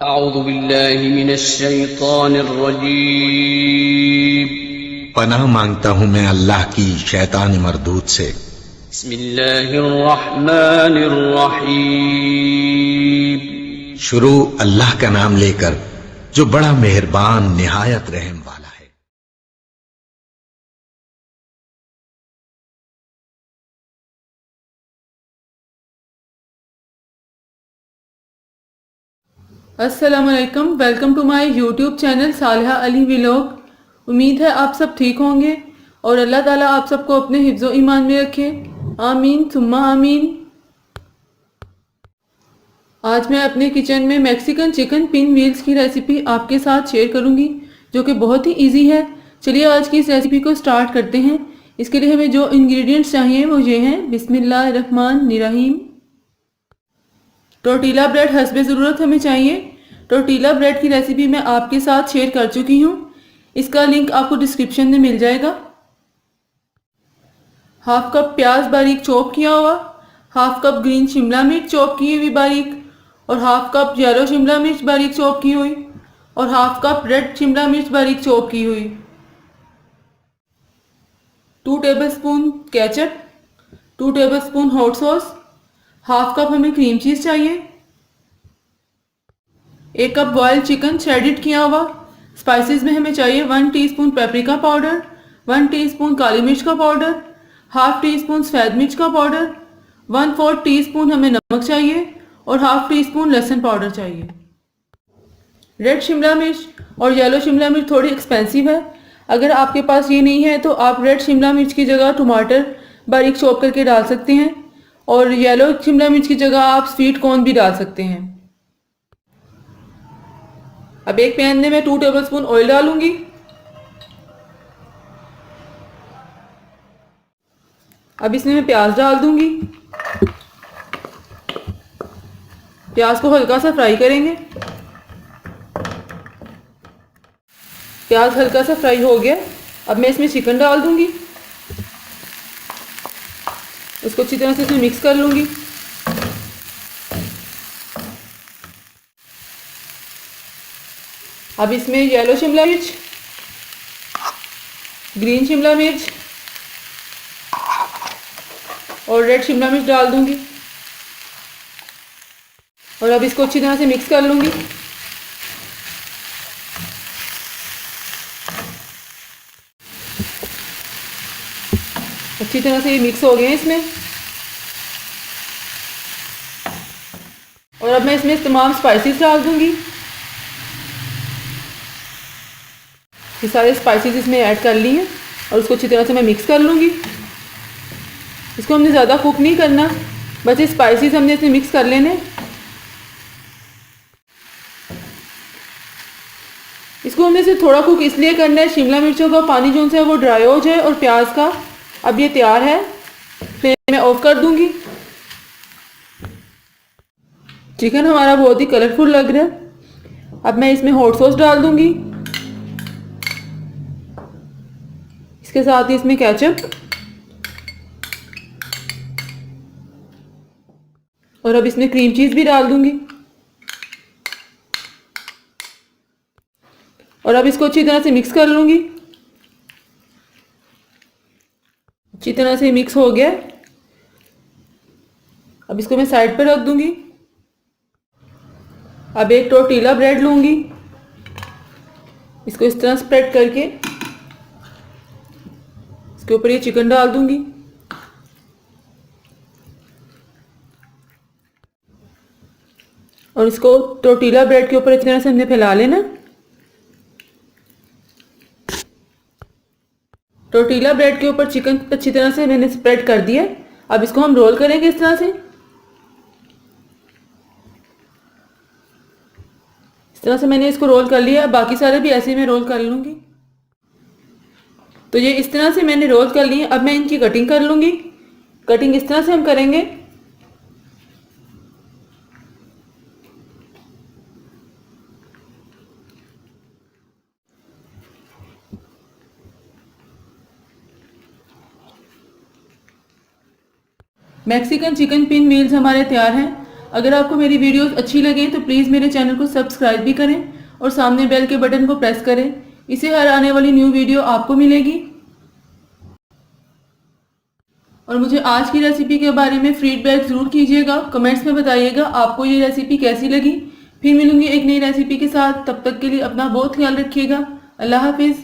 अऊज़ु बिल्लाहि मिनश शैतानिर रजीम। पनाह मांगता हूँ मैं अल्लाह की शैतान मरदूद से। बिस्मिल्लाहिर रहमानिर रहीम। शुरू अल्लाह का नाम लेकर जो बड़ा मेहरबान निहायत रहम वाला है। अस्सलामुअलैकुम, welcome to my YouTube channel Saliha Ali vlog. उम्मीद है आप सब ठीक होंगे और अल्लाह ताला आप सबको अपने हिफ्ज़ो ईमान में रखे, आमीन सुम्मा आमीन। आज मैं अपने किचन में मैक्सिकन चिकन पिन व्हील्स की रेसिपी आपके साथ शेयर करूंगी जो कि बहुत ही इजी है। चलिए आज की इस रेसिपी को स्टार्ट करते हैं। इसके लिए हमें जो इंग्रेडिएंट्स चाहिए वो ये हैं। बिस्मिल्लाहिर्रहमानिर्रहीम। टोर्टिला ब्रेड हस्बे ज़रूरत हमें चाहिए। टोर्टिला ब्रेड की रेसिपी मैं आपके साथ शेयर कर चुकी हूँ, इसका लिंक आपको डिस्क्रिप्शन में मिल जाएगा। हाफ कप प्याज बारीक चॉप किया हुआ, हाफ कप ग्रीन शिमला मिर्च चॉप की हुई बारीक, और हाफ कप येलो शिमला मिर्च बारीक चॉप की हुई, और हाफ कप रेड शिमला मिर्च बारीक चॉप की हुई। 2 tablespoon ketchup, 2 tablespoon hot sauce, half cup हमें क्रीम चीज़ चाहिए, 1 कप बॉयल चिकन श्रेडिड किया हुआ। स्पाइसेस में हमें चाहिए 1 टीस्पून पेपरिका पाउडर, 1 टीस्पून काली मिर्च का पाउडर, हाफ टी स्पून सफ़ेद मिर्च का पाउडर, 1/4 टीस्पून हमें नमक चाहिए और हाफ टी स्पून लहसुन पाउडर चाहिए। रेड शिमला मिर्च और येलो शिमला मिर्च थोड़ी एक्सपेंसिव है। अगर आपके पास ये नहीं है तो आप रेड शिमला मिर्च की जगह टमाटर बारीक चॉप करके डाल सकते हैं, और येलो शिमला मिर्च की जगह आप स्वीट कॉर्न भी डाल सकते हैं। अब एक पैन में मैं 2 टेबलस्पून ऑयल डालूंगी। अब इसमें मैं प्याज डाल दूंगी। प्याज को हल्का सा फ्राई करेंगे। प्याज हल्का सा फ्राई हो गया। अब मैं इसमें चिकन डाल दूंगी, उसको अच्छी तरह से इसमें मिक्स कर लूंगी। अब इसमें येलो शिमला मिर्च, ग्रीन शिमला मिर्च और रेड शिमला मिर्च डाल दूंगी, और अब इसको अच्छी तरह से मिक्स कर लूंगी। अच्छी तरह से ये मिक्स हो गए हैं इसमें। और अब मैं इसमें तमाम स्पाइसेस डाल दूंगी। ये सारे स्पाइसेस इसमें ऐड कर लिए हैं और उसको अच्छी तरह से मैं मिक्स कर लूँगी। इसको हमने ज़्यादा कुक नहीं करना, बस ये स्पाइसेस हमने इसमें मिक्स कर लेने। इसको हमने सिर्फ थोड़ा कुक इसलिए करना है, शिमला मिर्चों का पानी जो है वो ड्राई हो जाए, और प्याज का। अब ये तैयार है, फिर मैं ऑफ कर दूंगी। चिकन हमारा बहुत ही कलरफुल लग रहा है। अब मैं इसमें हॉट सॉस डाल दूंगी, इसके साथ ही इसमें केचप, और अब इसमें क्रीम चीज़ भी डाल दूंगी। और अब इसको अच्छी तरह से मिक्स कर लूंगी। अच्छी तरह से मिक्स हो गया। अब इसको मैं साइड पर रख दूंगी। अब एक टोर्टिला ब्रेड लूंगी, इसको इस तरह स्प्रेड करके इसके ऊपर ये चिकन डाल दूंगी, और इसको टोर्टिला ब्रेड के ऊपर इस तरह से हमने फैला लेना। टोर्टिला ब्रेड के ऊपर चिकन अच्छी तरह से मैंने स्प्रेड कर दिया। अब इसको हम रोल करेंगे इस तरह से। इस तरह से मैंने इसको रोल कर लिया। अब बाकी सारे भी ऐसे ही मैं रोल कर लूँगी। तो ये इस तरह से मैंने रोल कर लिए। अब मैं इनकी कटिंग कर लूँगी। कटिंग इस तरह से हम करेंगे। मैक्सिकन चिकन पिन व्हील्स हमारे तैयार हैं। अगर आपको मेरी वीडियोस अच्छी लगें तो प्लीज़ मेरे चैनल को सब्सक्राइब भी करें और सामने बेल के बटन को प्रेस करें। इससे हर आने वाली न्यू वीडियो आपको मिलेगी। और मुझे आज की रेसिपी के बारे में फीडबैक ज़रूर कीजिएगा, कमेंट्स में बताइएगा आपको ये रेसिपी कैसी लगी। फिर मिलूंगी एक नई रेसिपी के साथ, तब तक के लिए अपना बहुत ख्याल रखिएगा। अल्लाह हाफिज़।